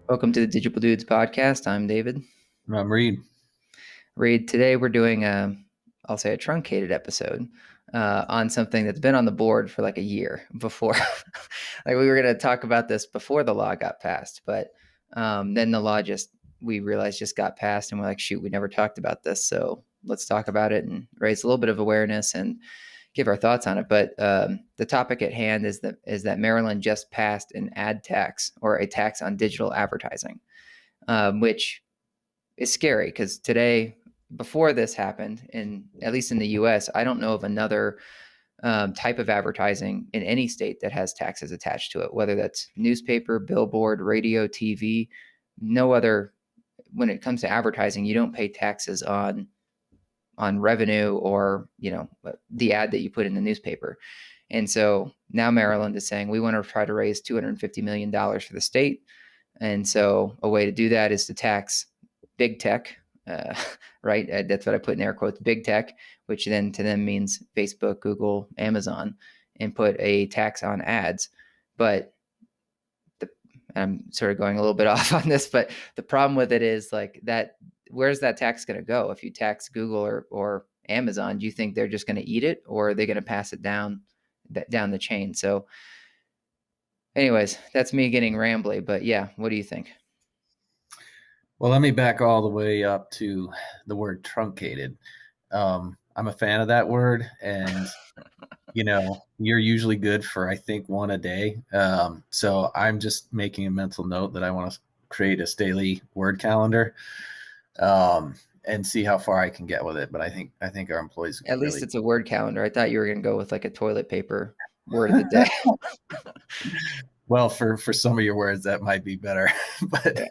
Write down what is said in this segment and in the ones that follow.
Welcome to the Digible Dudes podcast. I'm David. I'm Reid. Reid, today we're doing I'll say a truncated episode on something that's been on the board for like a year before. Like we were going to talk about this before the law got passed, but then the law we realized just got passed and we're like, shoot, we never talked about this. So let's talk about it and raise a little bit of awareness and give our thoughts on it. But the topic at hand is that Maryland just passed an ad tax or a tax on digital advertising, which is scary because today, before this happened, at least in the U.S., I don't know of another type of advertising in any state that has taxes attached to it, whether that's newspaper, billboard, radio, TV. No other. When it comes to advertising, you don't pay taxes on revenue or the ad that you put in the newspaper. And so now Maryland is saying we want to try to raise $250 million for the state. And so a way to do that is to tax big tech, right? That's what I put in air quotes, big tech, which then to them means Facebook, Google, Amazon, and put a tax on ads. But I'm sort of going a little bit off on this, but the problem with it is like that, where's that tax going to go? If you tax Google or Amazon, do you think they're just going to eat it, or are they going to pass it down the chain? So anyways, that's me getting rambly, but yeah, what do you think? Well, let me back all the way up to the word truncated. I'm a fan of that word, and you're usually good for I think one a day. So I'm just making a mental note that I want to create a daily word calendar, and see how far I can get with it. But I think our employees At least really. it's a word calendar. I thought you were going to go with like a toilet paper word of the day. Well, for some of your words that might be better, but Yeah.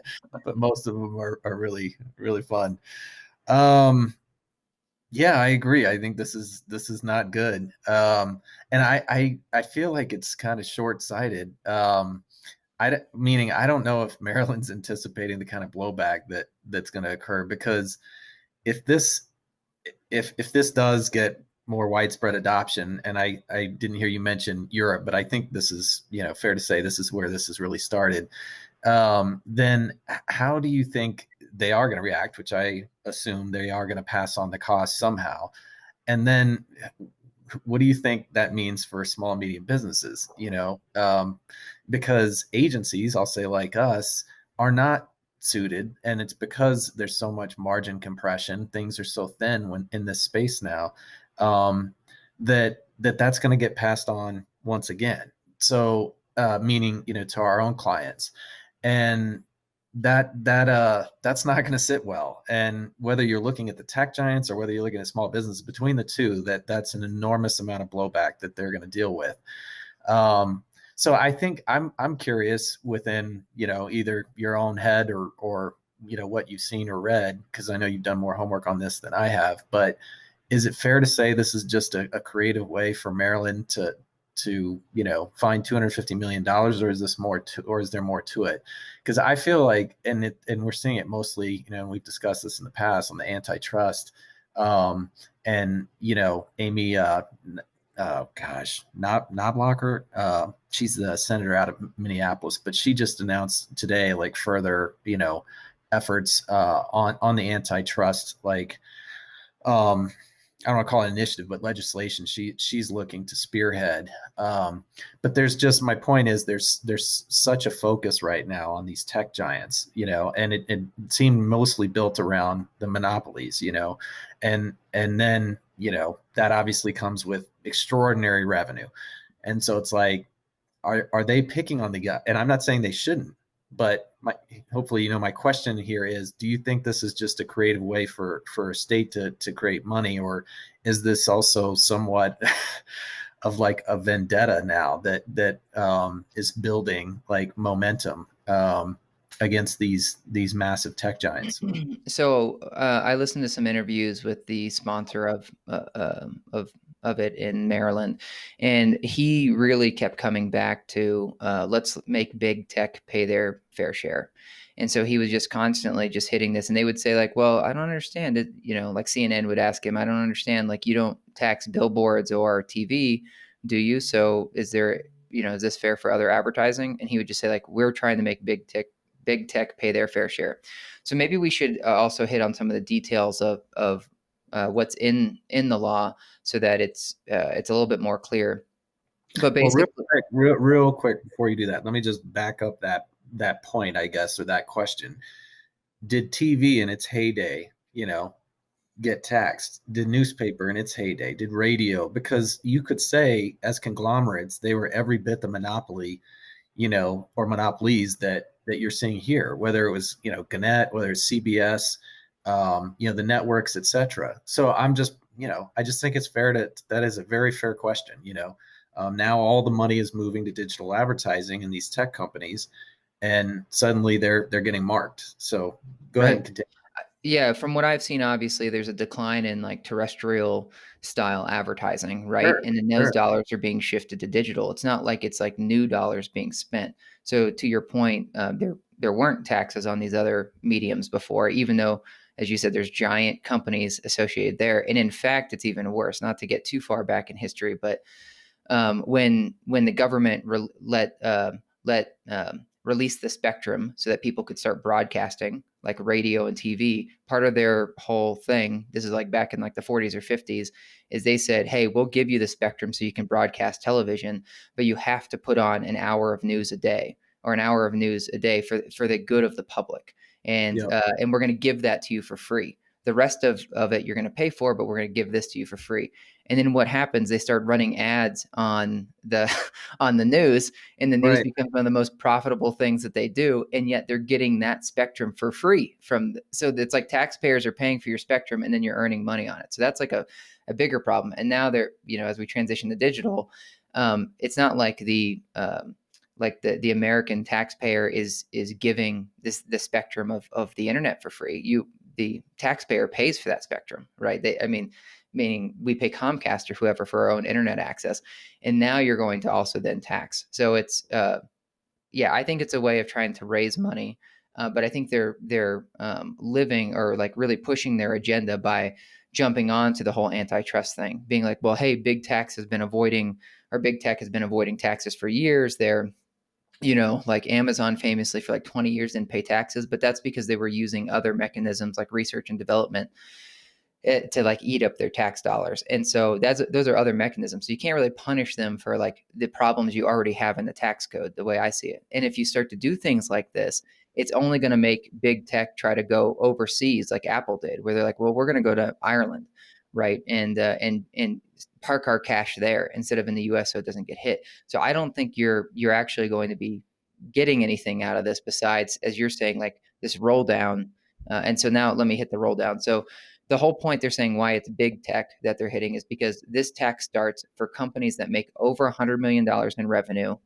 most of them are really really fun. Yeah, I agree. I think this is not good. And I feel like it's kind of short-sighted. Meaning I don't know if Maryland's anticipating the kind of blowback that's going to occur, because if this does get more widespread adoption, and I didn't hear you mention Europe, but I think this is, fair to say this is where this has really started. Then how do you think they are going to react, which I assume they are going to pass on the cost somehow? And then what do you think that means for small and medium businesses? Because agencies, I'll say like us, are not suited, and it's because there's so much margin compression. Things are so thin when in this space now, that's going to get passed on once again. So meaning, to our own clients, and that's not going to sit well. And whether you're looking at the tech giants or whether you're looking at small businesses, between the two, that's an enormous amount of blowback that they're going to deal with. So I think I'm curious within, either your own head or what you've seen or read, because I know you've done more homework on this than I have. But is it fair to say this is just a creative way for Maryland to find $250 million, or is this more or is there more to it? Because I feel like, and we're seeing it mostly, and we've discussed this in the past on the antitrust, and Amy, Knoblocher, she's the senator out of Minneapolis, but she just announced today like further efforts on the antitrust, like I don't want to call it initiative, but legislation she's looking to spearhead. But my point is there's such a focus right now on these tech giants, and it seemed mostly built around the monopolies, and then, that obviously comes with extraordinary revenue. And so it's like, are they picking on the guy? And I'm not saying they shouldn't, but hopefully, my question here is, do you think this is just a creative way for a state to create money, or is this also somewhat of like a vendetta now that is building like momentum against these massive tech giants? So I listened to some interviews with the sponsor of it in Maryland, and he really kept coming back to let's make big tech pay their fair share. And so he was just constantly just hitting this, and they would say like, "Well, I don't understand it." Like CNN would ask him, "I don't understand. Like, you don't tax billboards or TV, do you? So is there, is this fair for other advertising?" And he would just say like, "We're trying to make big tech pay their fair share. So maybe we should also hit on some of the details of what's in the law so that it's a little bit more clear. But Well, basically, real quick before you do that, let me just back up that point, I guess, or that question. Did TV in its heyday, get taxed? Did newspaper in its heyday? Did radio? Because you could say, as conglomerates, they were every bit the monopoly, or monopolies that you're seeing here. Whether it was, Gannett, whether it's CBS, the networks, etc. So I just think it's fair that is a very fair question. Now all the money is moving to digital advertising in these tech companies, and suddenly they're getting marked. So go ahead right. and continue. Yeah, from what I've seen, obviously there's a decline in like terrestrial style advertising, right? Sure, And then those sure. dollars are being shifted to digital. It's not like it's like new dollars being spent. So to your point, there weren't taxes on these other mediums before, even though, as you said, there's giant companies associated there. And in fact, it's even worse. Not to get too far back in history, but when the government release the spectrum so that people could start broadcasting like radio and TV, part of their whole thing, this is like back in like the 40s or 50s, is they said, hey, we'll give you the spectrum so you can broadcast television, but you have to put on an hour of news a day or an hour of news a day for the good of the public. And Yep. and we're going to give that to you for free. The rest of it you're going to pay for, but we're going to give this to you for free. And then what happens? They start running ads on the on the news, and the news Right. becomes one of the most profitable things that they do. And yet they're getting that spectrum for free so it's like taxpayers are paying for your spectrum, and then you're earning money on it. So that's like a bigger problem. And now they're, as we transition to digital, it's not like the American taxpayer is giving the spectrum of the internet for free. The taxpayer pays for that spectrum, right? Meaning we pay Comcast or whoever for our own internet access, and now you're going to also then tax. So it's I think it's a way of trying to raise money, but I think they're living or like really pushing their agenda by jumping on to the whole antitrust thing, being like, well, hey, big tech has been avoiding taxes for years. They're like Amazon famously for like 20 years didn't pay taxes, but that's because they were using other mechanisms like research and development to like eat up their tax dollars. And so those are other mechanisms. So you can't really punish them for like the problems you already have in the tax code, the way I see it. And if you start to do things like this, it's only going to make big tech try to go overseas like Apple did, where they're like, well, we're going to go to Ireland, right? And park our cash there instead of in the US so it doesn't get hit. So I don't think you're actually going to be getting anything out of this besides, as you're saying, like this roll down. And so now let me hit the roll down. So the whole point they're saying why it's big tech that they're hitting is because this tax starts for companies that make over $100 million in revenue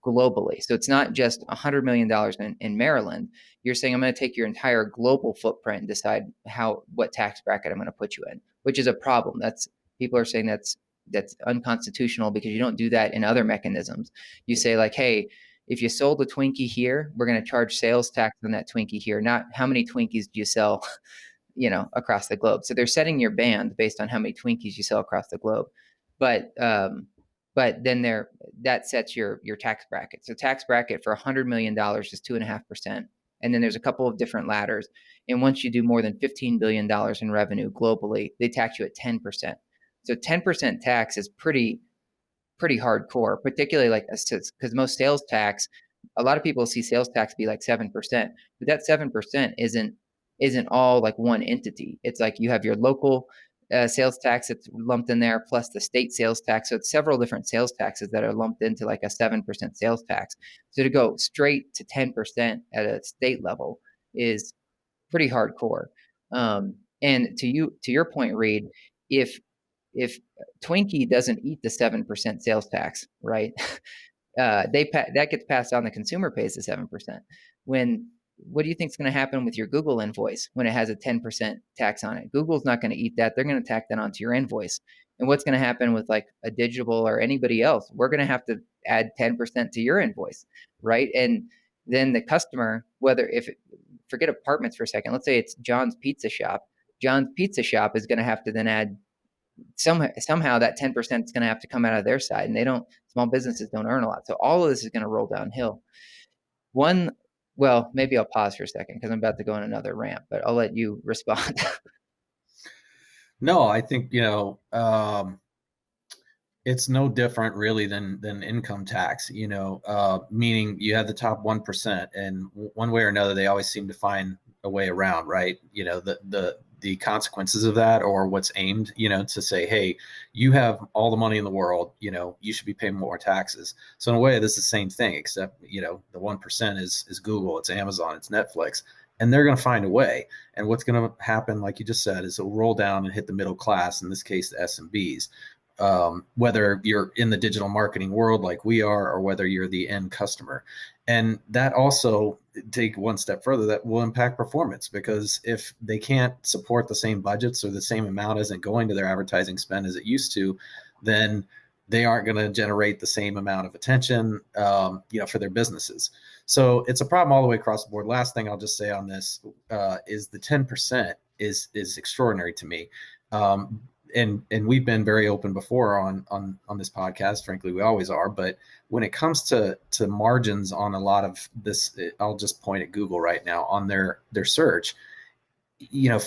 globally. So it's not just $100 million in Maryland. You're saying, I'm going to take your entire global footprint and decide what tax bracket I'm going to put you in, which is a problem. People are saying that's unconstitutional because you don't do that in other mechanisms. You say like, hey, if you sold a Twinkie here, we're going to charge sales tax on that Twinkie here, not how many Twinkies do you sell across the globe. So they're setting your band based on how many Twinkies you sell across the globe. But then that sets your tax bracket. So tax bracket for $100 million is 2.5%. And then there's a couple of different ladders. And once you do more than $15 billion in revenue globally, they tax you at 10%. So 10% tax is pretty hardcore, particularly like because most sales tax, a lot of people see sales tax be like 7%, but that 7% isn't all like one entity. It's like you have your local sales tax that's lumped in there, plus the state sales tax. So it's several different sales taxes that are lumped into like a 7% sales tax. So to go straight to 10% at a state level is pretty hardcore. And to your point, Reid, if Twinkie doesn't eat the 7% sales tax, right? That gets passed on. The consumer pays the 7%. What do you think is going to happen with your Google invoice when it has a 10% tax on it? Google's not going to eat that. They're going to tack that onto your invoice. And what's going to happen with like a Digible or anybody else? We're going to have to add 10% to your invoice, right? And then the customer, forget apartments for a second. Let's say it's John's Pizza Shop. John's Pizza Shop is going to have to then add somehow that 10% is going to have to come out of their side, and small businesses don't earn a lot. So all of this is going to roll downhill. One Well, maybe I'll pause for a second because I'm about to go on another rant, but I'll let you respond. No, I think, it's no different really than income tax, meaning you have the top 1%, and one way or another they always seem to find a way around, right? The consequences of that, or what's aimed, to say, hey, you have all the money in the world, you should be paying more taxes. So in a way, this is the same thing, except the 1% is Google, it's Amazon, it's Netflix, and they're going to find a way. And what's going to happen, like you just said, is it'll roll down and hit the middle class, in this case the SMBs. Whether you're in the digital marketing world like we are, or whether you're the end customer. And that also, take one step further, that will impact performance, because if they can't support the same budgets, or the same amount isn't going to their advertising spend as it used to, then they aren't going to generate the same amount of attention, for their businesses. So it's a problem all the way across the board. Last thing I'll just say on this is the 10% is extraordinary to me. And we've been very open before on this podcast. Frankly, we always are. But when it comes to margins on a lot of this, I'll just point at Google right now on their search.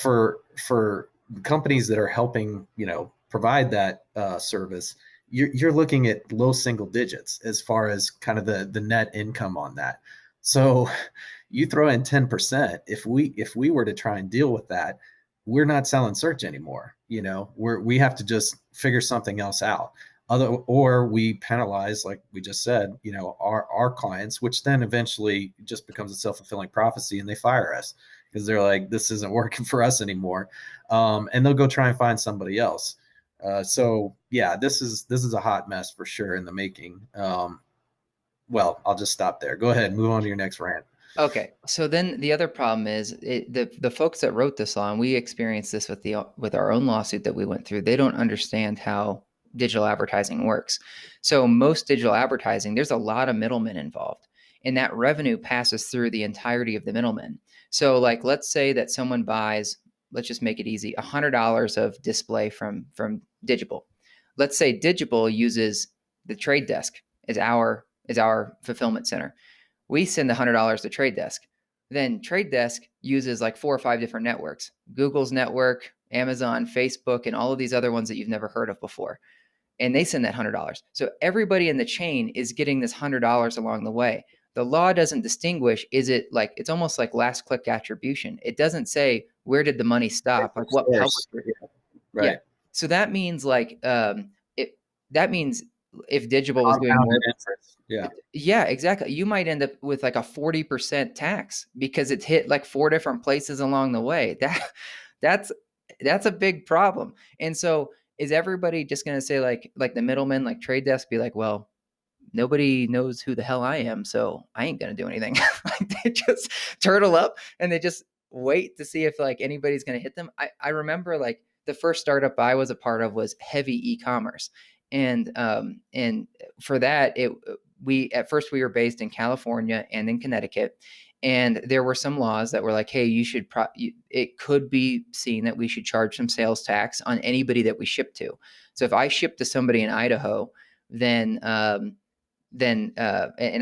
For companies that are helping provide that service, you're looking at low single digits as far as kind of the net income on that. So you throw in 10%. If we were to try and deal with that, we're not selling search anymore. We have to just figure something else out. Or we penalize, like we just said, our clients, which then eventually just becomes a self-fulfilling prophecy, and they fire us because they're like, this isn't working for us anymore. And they'll go try and find somebody else. So yeah, this is a hot mess for sure in the making. Well, I'll just stop there. Go ahead, move on to your next rant. Okay, so then the other problem is the folks that wrote this law, and we experienced this with our own lawsuit that we went through. They don't understand how digital advertising works. So most digital advertising, there's a lot of middlemen involved, and that revenue passes through the entirety of the middlemen. So, like, let's say that someone buys, let's just make it easy, $100 of display from Digible. Let's say Digible uses the trade desk as our fulfillment center. We send the $100 to Trade Desk. Then Trade Desk uses like 4 or 5 different networks: Google's network, Amazon, Facebook, and all of these other ones that you've never heard of before. And they send that $100. So everybody in the chain is getting this $100 along the way. The law doesn't distinguish. Is it like, it's almost like last click attribution? It doesn't say where did the money stop, like what publisher. Yeah. Right. Yeah. So that means like that means if Digible was doing more interest. yeah, exactly. You might end up with like a 40% tax because it's hit like 4 different places along the way. That's that's a big problem. And so is everybody just going to say like the middlemen, like Trade Desk, be like, well, nobody knows who the hell I am, so I ain't going to do anything. Like they just turtle up and they just wait to see if like anybody's going to hit them. I remember like the first startup I was a part of was heavy e-commerce. And for that, we at first we were based in California and in Connecticut, and there were some laws that were like, hey, you should it could be seen that we should charge some sales tax on anybody that we ship to. So if I ship to somebody in Idaho, then and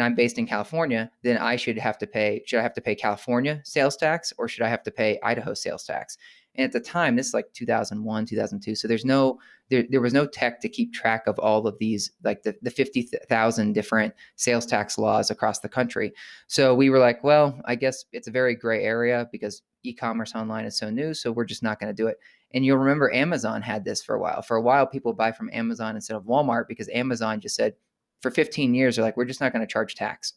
I'm based in California, then I should have to pay. Should I have to pay California sales tax, or should I have to pay Idaho sales tax? And at the time, this is like 2001, 2002. So there was no tech to keep track of all of these, like the 50,000 different sales tax laws across the country. So we were like, well, I guess it's a very gray area because e-commerce online is so new. So we're just not going to do it. And you'll remember Amazon had this for a while. For a while, people buy from Amazon instead of Walmart because Amazon just said for 15 years, they're like, we're just not going to charge tax.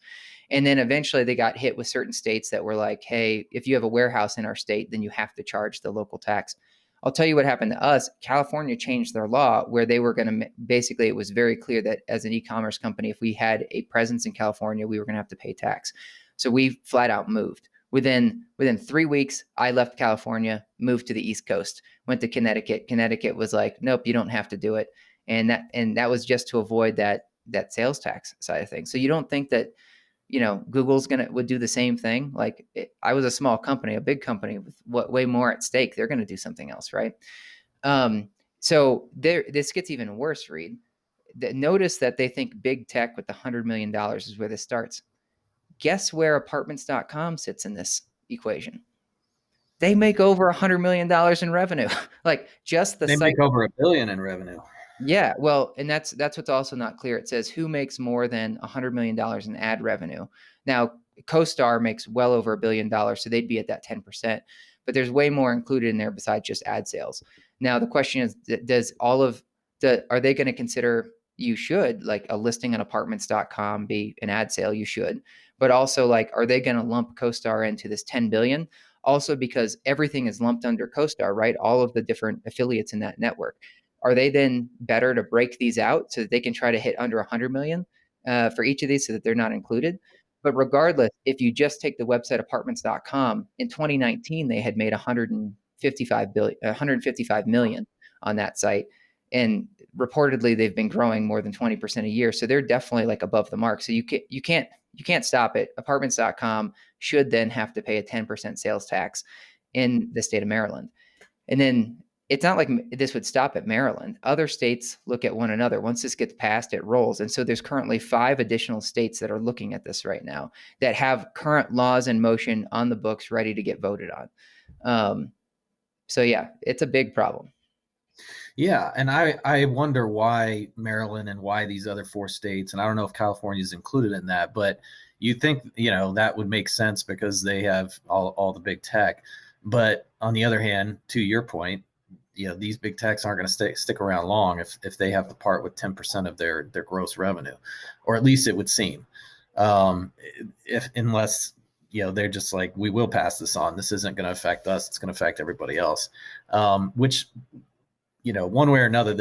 And then eventually they got hit with certain states that were like, hey, if you have a warehouse in our state, then you have to charge the local tax. I'll tell you what happened to us. California changed their law where they were going to basically, it was very clear that as an e-commerce company, if we had a presence in California, we were going to have to pay tax. So we flat out moved. Within 3 weeks, I left California, moved to the East Coast, went to Connecticut. Connecticut was like, nope, you don't have to do it. And that was just to avoid that sales tax side of things. So you don't think that Google's would do the same thing? Like I was a small company, a big company with way more at stake. They're going to do something else, right? So this gets even worse, Reid. Notice that they think big tech with $100 million is where this starts. Guess where apartments.com sits in this equation? They make over $100 million in revenue. Like just the They site. make over $1 billion in revenue. Yeah, well, and that's what's also not clear. It says who makes more than $100 million in ad revenue. Now, CoStar makes well over $1 billion, so they'd be at that 10%. But there's way more included in there besides just ad sales. Now, the question is, are they going to consider, you should, like a listing on apartments.com be an ad sale? You should. But also, like, are they going to lump CoStar into this 10 billion? Also, because everything is lumped under CoStar, right? All of the different affiliates in that network. Are they then better to break these out so that they can try to hit under 100 million for each of these so that they're not included? But regardless, if you just take the website apartments.com, in 2019 they had made 155 million on that site, and reportedly they've been growing more than 20% a year. So they're definitely like above the mark. So you can't stop it. Apartments.com should then have to pay a 10% sales tax in the state of Maryland. And then it's not like this would stop at Maryland. Other states look at one another. Once this gets passed, it rolls. And so there's currently 5 additional states that are looking at this right now that have current laws in motion on the books ready to get voted on. So yeah, it's a big problem. Yeah, and I wonder why Maryland and why these other 4 states, and I don't know if California is included in that, but you think, that would make sense because they have all the big tech. But on the other hand, to your point, these big techs aren't going to stick around long if they have to part with 10% of their gross revenue, or at least it would seem. Unless they're just like, we will pass this on. This isn't going to affect us. It's going to affect everybody else. Which, one way or another,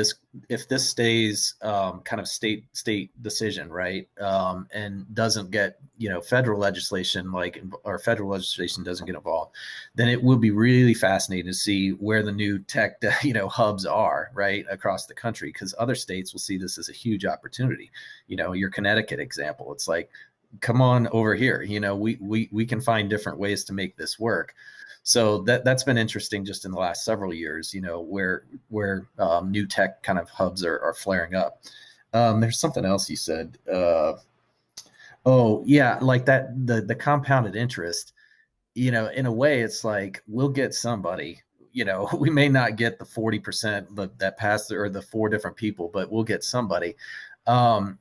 if this stays kind of state decision, right, and doesn't get federal legislation or federal legislation doesn't get involved, then it will be really fascinating to see where the new tech hubs are right across the country, because other states will see this as a huge opportunity. Your Connecticut example, it's like, come on over here. We can find different ways to make this work. So that's been interesting just in the last several years, where new tech kind of hubs are flaring up. There's something else you said. Oh yeah, like that, the compounded interest, in a way it's like, we'll get somebody, we may not get the 40% that passed, or the 4 different people, but we'll get somebody. I'm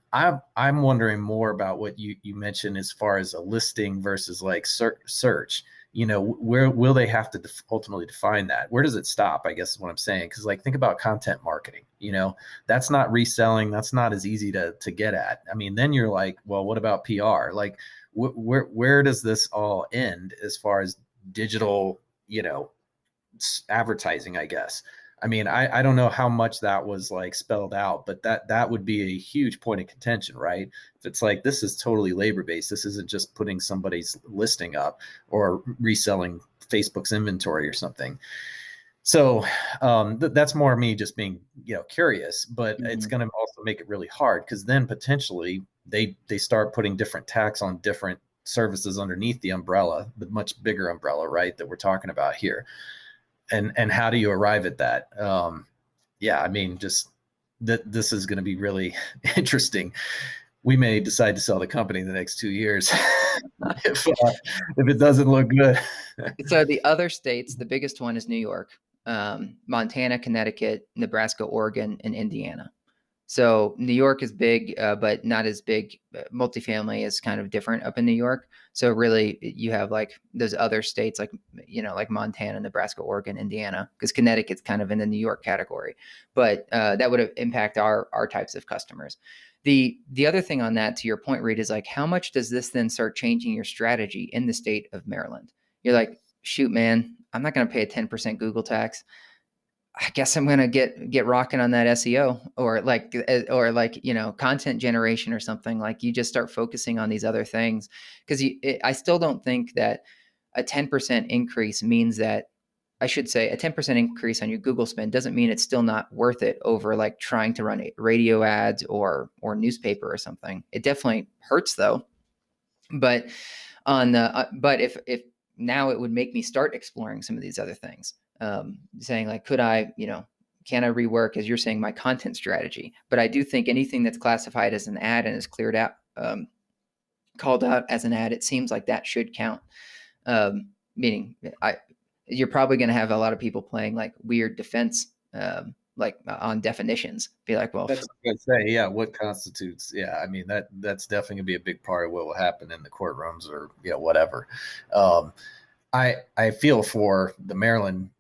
wondering more about what you mentioned as far as a listing versus like search. Where will they have to ultimately define that? Where does it stop, I guess is what I'm saying. Because like, think about content marketing, that's not reselling. That's not as easy to get at. I mean, then you're like, well, what about PR? Like, where does this all end as far as digital, advertising, I guess? I mean, I don't know how much that was like spelled out, but that would be a huge point of contention, right? If it's like, this is totally labor-based, this isn't just putting somebody's listing up or reselling Facebook's inventory or something. So that's more me just being, curious, but it's going to also make it really hard, because then potentially they start putting different tax on different services underneath the umbrella, the much bigger umbrella, right, that we're talking about here. And how do you arrive at that? I mean, just this is going to be really interesting. We may decide to sell the company in the next 2 years if it doesn't look good. So the other states, the biggest one is New York, Montana, Connecticut, Nebraska, Oregon, and Indiana. So New York is big, but not as big. Multifamily is kind of different up in New York. So really, you have like those other states, like like Montana, Nebraska, Oregon, Indiana, because Connecticut's kind of in the New York category. But that would impact our types of customers. The other thing on that, to your point, Reid, is like, how much does this then start changing your strategy in the state of Maryland? You're like, shoot, man, I'm not going to pay a 10% Google tax. I guess I'm gonna get rocking on that SEO, or like content generation or something. Like, you just start focusing on these other things, because I still don't think that a 10% increase means that, I should say, a 10% increase on your Google spend doesn't mean it's still not worth it over like trying to run radio ads or newspaper or something. It definitely hurts though. But but if now it would make me start exploring some of these other things, saying like, can I rework, as you're saying, my content strategy? But I do think anything that's classified as an ad and is cleared out, called out as an ad, it seems like that should count. Meaning, you're probably going to have a lot of people playing like weird defense, like on definitions. Be like, well, That's what I say. Yeah, what constitutes? Yeah, I mean that's definitely gonna be a big part of what will happen in the courtrooms or whatever. Um, I feel for the Maryland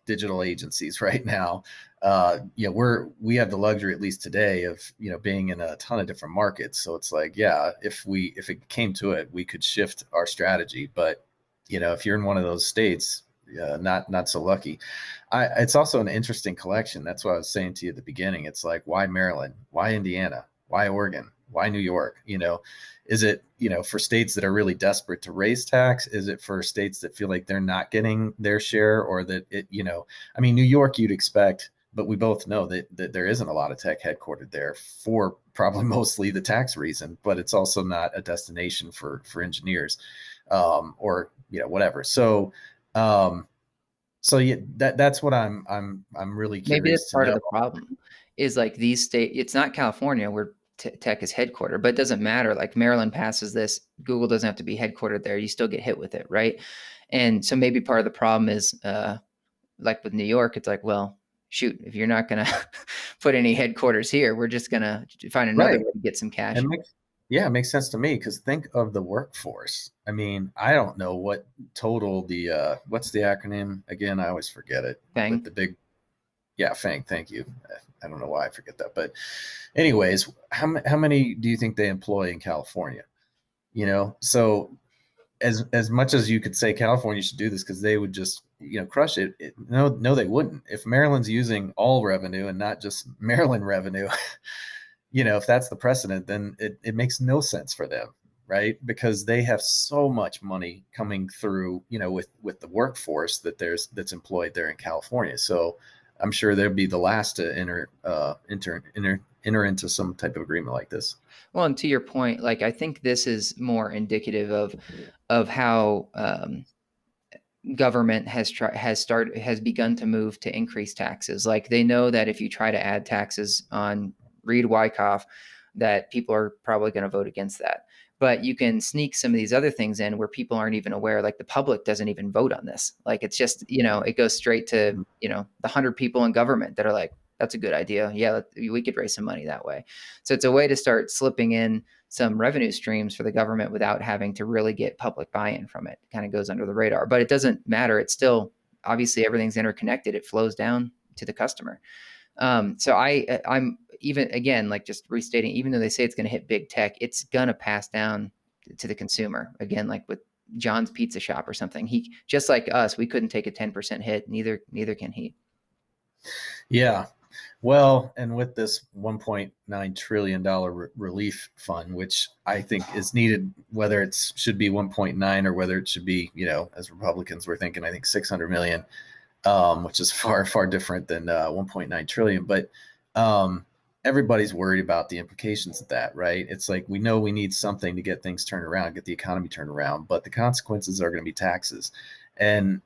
digital agencies right now. We have the luxury, at least today, of being in a ton of different markets. So it's like, yeah, if it came to it, we could shift our strategy. But if you're in one of those states, not so lucky. It's also an interesting collection. That's what I was saying to you at the beginning. It's like, why Maryland? Why Indiana? Why Oregon? Why New York? Is it, for states that are really desperate to raise tax? Is it for states that feel like they're not getting their share, or that I mean, New York, you'd expect, but we both know that there isn't a lot of tech headquartered there for probably mostly the tax reason, but it's also not a destination for engineers, or whatever. So yeah, that's what I'm really maybe that's curious to part of know. the problem. Is like these state. It's not California where tech is headquartered, but it doesn't matter. Like Maryland passes this, Google doesn't have to be headquartered there. You still get hit with it, right? And so maybe part of the problem is, like with New York, it's like, well, shoot, if you're not going to put any headquarters here, we're just going to find another Right. way to get some cash. And it makes sense to me, because think of the workforce. I mean, I don't know what total what's the acronym again? I always forget it. With Thing. the big, yeah, FANG. Thank you. I don't know why I forget that, but anyways, how many do you think they employ in California? So as much as you could say California should do this because they would just crush it, no, they wouldn't. If Maryland's using all revenue and not just Maryland revenue, if that's the precedent, then it makes no sense for them, right? Because they have so much money coming through, with the workforce that's employed there in California. So I'm sure they'd be the last to enter into some type of agreement like this. Well, and to your point, like I think this is more indicative of how government has begun to move to increase taxes. Like they know that if you try to add taxes on Reid Wyckoff, that people are probably going to vote against that. But you can sneak some of these other things in where people aren't even aware. Like the public doesn't even vote on this. Like it's just it goes straight to the 100 people in government that are like, that's a good idea. Yeah, we could raise some money that way. So it's a way to start slipping in some revenue streams for the government without having to really get public buy-in from it. It kind of goes under the radar, but it doesn't matter. It's still, obviously everything's interconnected. It flows down to the customer. So I'm even, again, like just restating, even though they say it's going to hit big tech, it's going to pass down to the consumer. Again, like with John's Pizza Shop or something, he, just like us, we couldn't take a 10% hit. Neither can he. Yeah. Well, and with this $1.9 trillion relief fund, which I think is needed, whether it should be 1.9 or whether it should be, as Republicans were thinking, I think 600 million, which is far, far different than 1.9 trillion. But everybody's worried about the implications of that, right? It's like, we know we need something to get things turned around, get the economy turned around, but the consequences are going to be taxes. And,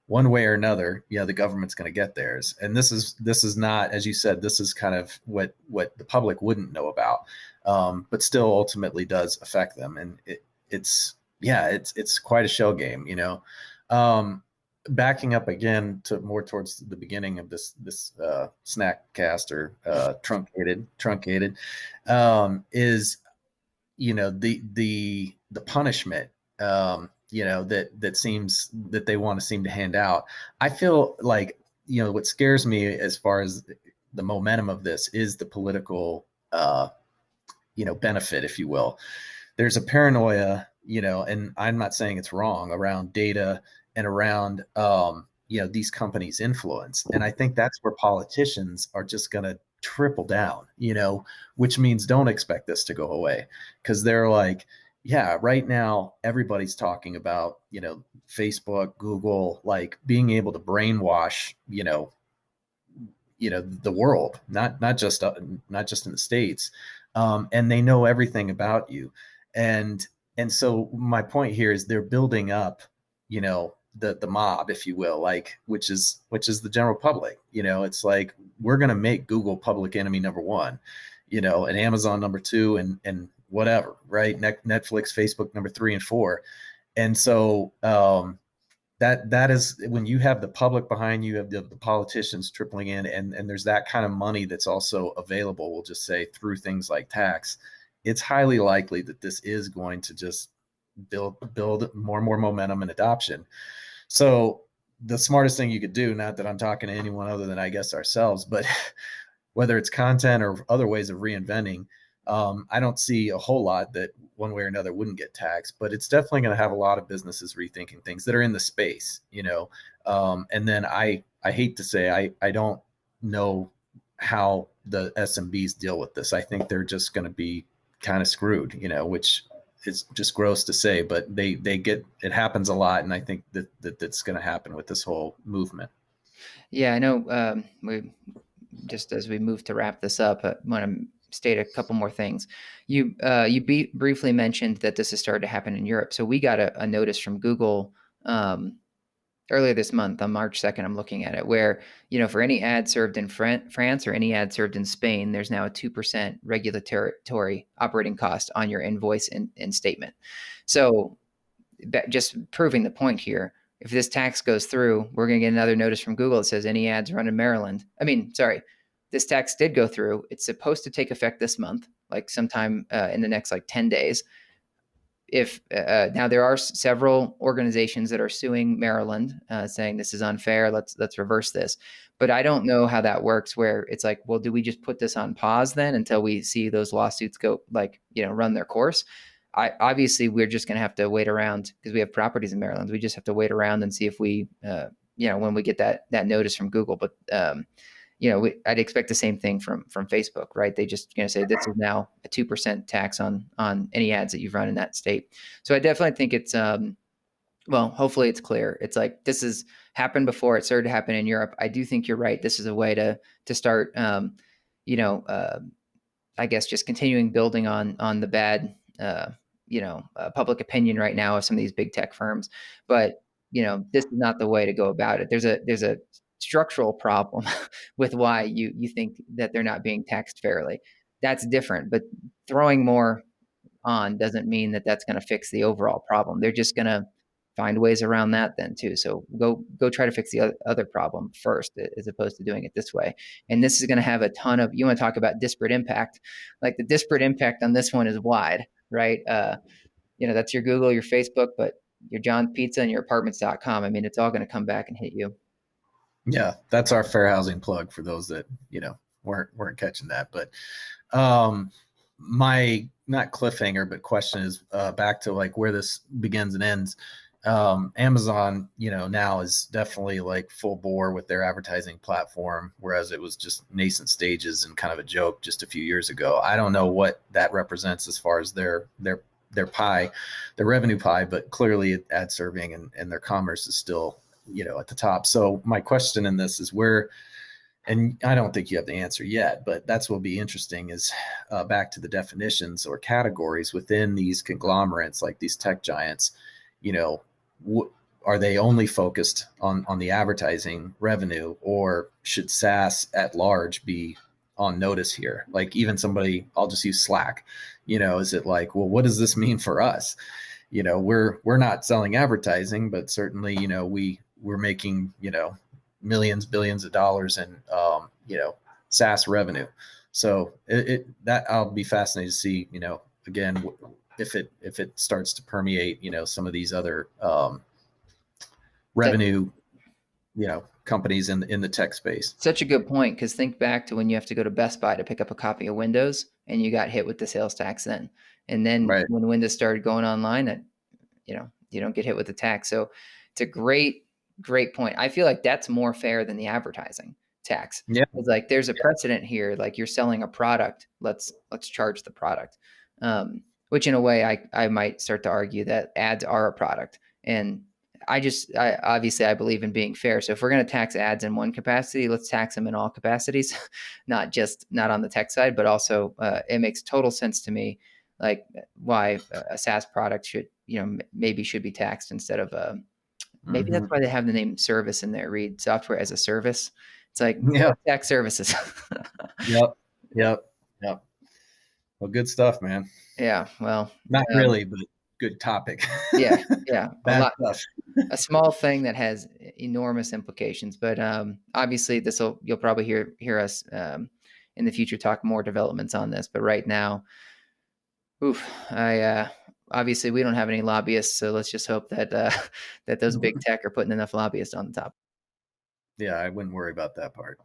one way or another, the government's going to get theirs. And this is not, as you said, this is kind of what the public wouldn't know about, but still ultimately does affect them. And it's quite a shell game, backing up again to more towards the beginning of this snack cast, or truncated, is, the punishment, that seems that they want to seem to hand out. I feel like, what scares me as far as the momentum of this is the political, benefit, if you will. There's a paranoia, and I'm not saying it's wrong, around data and around, these companies' influence. And I think that's where politicians are just going to triple down, which means don't expect this to go away, because they're like, yeah, right now everybody's talking about, Facebook, Google, like being able to brainwash, the world, not just in the States, and they know everything about you, and so my point here is they're building up, the mob, if you will, like which is the general public. It's like, we're going to make Google public enemy number one. and Amazon number 2 and whatever, right? Netflix, Facebook number 3 and 4. And so that is when you have the public behind you, have the politicians tripling in, and there's that kind of money that's also available, we'll just say, through things like tax. It's highly likely that this is going to just build more and more momentum and adoption. So the smartest thing you could do, not that I'm talking to anyone other than I guess ourselves, but whether it's content or other ways of reinventing, I don't see a whole lot that one way or another wouldn't get taxed, but it's definitely going to have a lot of businesses rethinking things that are in the space, and then I hate to say, I don't know how the SMBs deal with this. I think they're just going to be kind of screwed, which is just gross to say, but they get, it happens a lot. And I think that's going to happen with this whole movement. Yeah, I know. We just as we move to wrap this up, I want to state a couple more things. You briefly mentioned that this has started to happen in Europe. So we got a notice from Google earlier this month on March 2nd. I'm looking at it where, for any ad served in France or any ad served in Spain, there's now a 2% regulatory operating cost on your invoice and statement. So just proving the point here, if this tax goes through, we're going to get another notice from Google that says any ads run in Maryland. This tax did go through. It's supposed to take effect this month, like sometime in the next 10 days. If now there are several organizations that are suing Maryland, saying this is unfair. Let's reverse this. But I don't know how that works. Where it's like, well, do we just put this on pause then until we see those lawsuits go run their course? Obviously we're just going to have to wait around because we have properties in Maryland. We just have to wait around and see if we, when we get that notice from Google. But I'd expect the same thing from Facebook, right? They just going to say this is now a 2% tax on any ads that you've run in that state. So I definitely think it's hopefully it's clear. It's like this has happened before. It started to happen in Europe. I do think you're right. This is a way to start, I guess just continuing building on the bad, public opinion right now of some of these big tech firms. But this is not the way to go about it. There's a structural problem with why you think that they're not being taxed fairly. That's different. But throwing more on doesn't mean that that's going to fix the overall problem. They're just going to find ways around that then too. So go try to fix the other problem first, as opposed to doing it this way. And this is going to have a ton of, you want to talk about disparate impact, like the disparate impact on this one is wide, right? That's your Google, your Facebook, but your John's Pizza and your apartments.com. I mean, it's all going to come back and hit you. Yeah, that's our fair housing plug for those that weren't catching that. But my not cliffhanger, but question is back to where this begins and ends. Amazon, now is definitely full bore with their advertising platform, whereas it was just nascent stages and kind of a joke just a few years ago. I don't know what that represents as far as their pie, their revenue pie, but clearly ad serving and their commerce is still at the top. So my question in this is where, and I don't think you have the answer yet, but that's what will be interesting is back to the definitions or categories within these conglomerates, like these tech giants. Are they only focused on the advertising revenue, or should SaaS at large be on notice here? Like even somebody, I'll just use Slack, is it like, well, what does this mean for us? We're not selling advertising, but certainly, we're making, millions, billions of dollars in, SaaS revenue. So that I'll be fascinated to see, again, if it starts to permeate, some of these other revenue, companies in the tech space. Such a good point, because think back to when you have to go to Best Buy to pick up a copy of Windows, and you got hit with the sales tax then. And then right. When Windows started going online, you don't get hit with the tax. So it's a great point. I feel like that's more fair than the advertising tax. Yeah. It's like there's a precedent here. Like you're selling a product, let's charge the product. Which in a way I might start to argue that ads are a product. And obviously I believe in being fair. So if we're going to tax ads in one capacity, let's tax them in all capacities, not on the tech side, but also it makes total sense to me, like why a SaaS product should be taxed instead of maybe that's why they have the name service in there. Reid, software as a service. It's like tax services. Yep. Well, good stuff, man. Yeah. Well, Not really, but good topic. yeah, yeah. A Bad lot, stuff. a small thing that has enormous implications. But obviously, you'll probably hear us in the future talk more developments on this. But right now, oof, I obviously we don't have any lobbyists, so let's just hope that that those big tech are putting enough lobbyists on the top. Yeah, I wouldn't worry about that part.